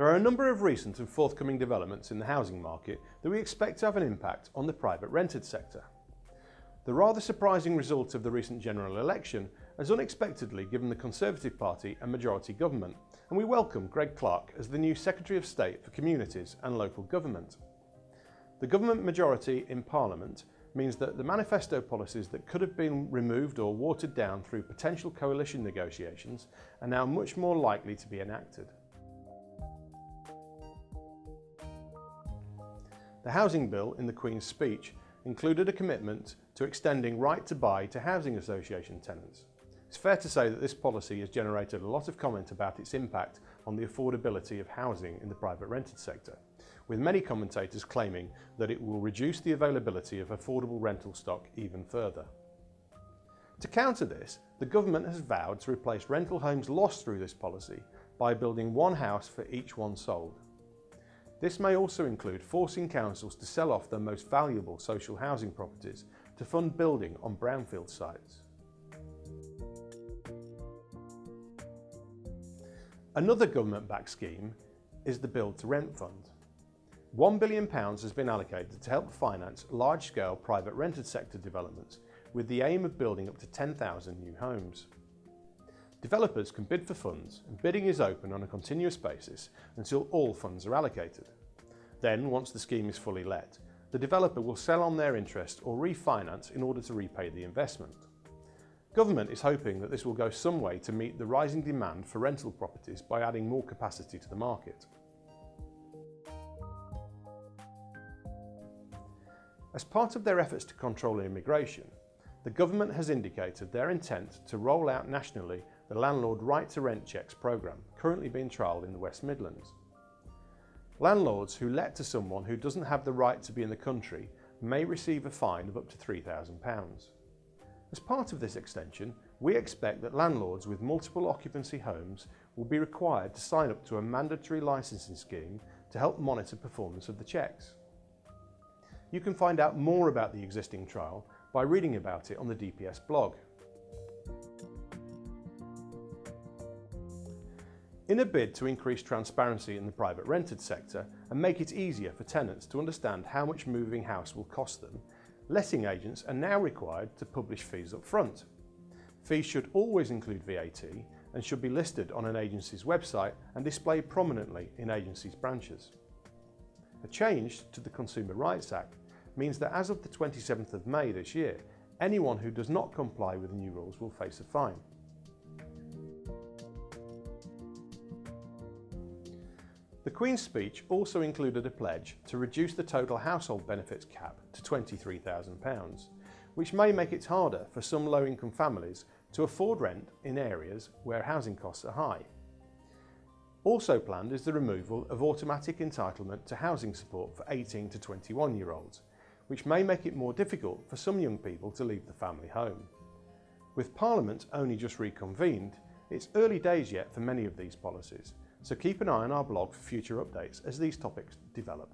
There are a number of recent and forthcoming developments in the housing market that we expect to have an impact on the private rented sector. The rather surprising result of the recent general election has unexpectedly given the Conservative Party a majority government, and we welcome Greg Clark as the new Secretary of State for Communities and Local Government. The government majority in Parliament means that the manifesto policies that could have been removed or watered down through potential coalition negotiations are now much more likely to be enacted. The housing bill in the Queen's speech included a commitment to extending right to buy to housing association tenants. It's fair to say that this policy has generated a lot of comment about its impact on the affordability of housing in the private rented sector, with many commentators claiming that it will reduce the availability of affordable rental stock even further. To counter this, the government has vowed to replace rental homes lost through this policy by building one house for each one sold. This may also include forcing councils to sell off their most valuable social housing properties to fund building on brownfield sites. Another government-backed scheme is the Build to Rent Fund. £1 billion has been allocated to help finance large-scale private rented sector developments with the aim of building up to 10,000 new homes. Developers can bid for funds, and bidding is open on a continuous basis until all funds are allocated. Then, once the scheme is fully let, the developer will sell on their interest or refinance in order to repay the investment. Government is hoping that this will go some way to meet the rising demand for rental properties by adding more capacity to the market. As part of their efforts to control immigration, the government has indicated their intent to roll out nationally the Landlord Right to Rent Checks programme, currently being trialled in the West Midlands. Landlords who let to someone who doesn't have the right to be in the country may receive a fine of up to £3,000. As part of this extension, we expect that landlords with multiple occupancy homes will be required to sign up to a mandatory licensing scheme to help monitor performance of the checks. You can find out more about the existing trial by reading about it on the DPS blog. In a bid to increase transparency in the private rented sector and make it easier for tenants to understand how much moving house will cost them, letting agents are now required to publish fees up front. Fees should always include VAT and should be listed on an agency's website and displayed prominently in agencies' branches. A change to the Consumer Rights Act means that as of the 27th of May this year, anyone who does not comply with the new rules will face a fine. The Queen's speech also included a pledge to reduce the total household benefits cap to £23,000, which may make it harder for some low-income families to afford rent in areas where housing costs are high. Also planned is the removal of automatic entitlement to housing support for 18 to 21-year-olds, which may make it more difficult for some young people to leave the family home. With Parliament only just reconvened, it's early days yet for many of these policies, so keep an eye on our blog for future updates as these topics develop.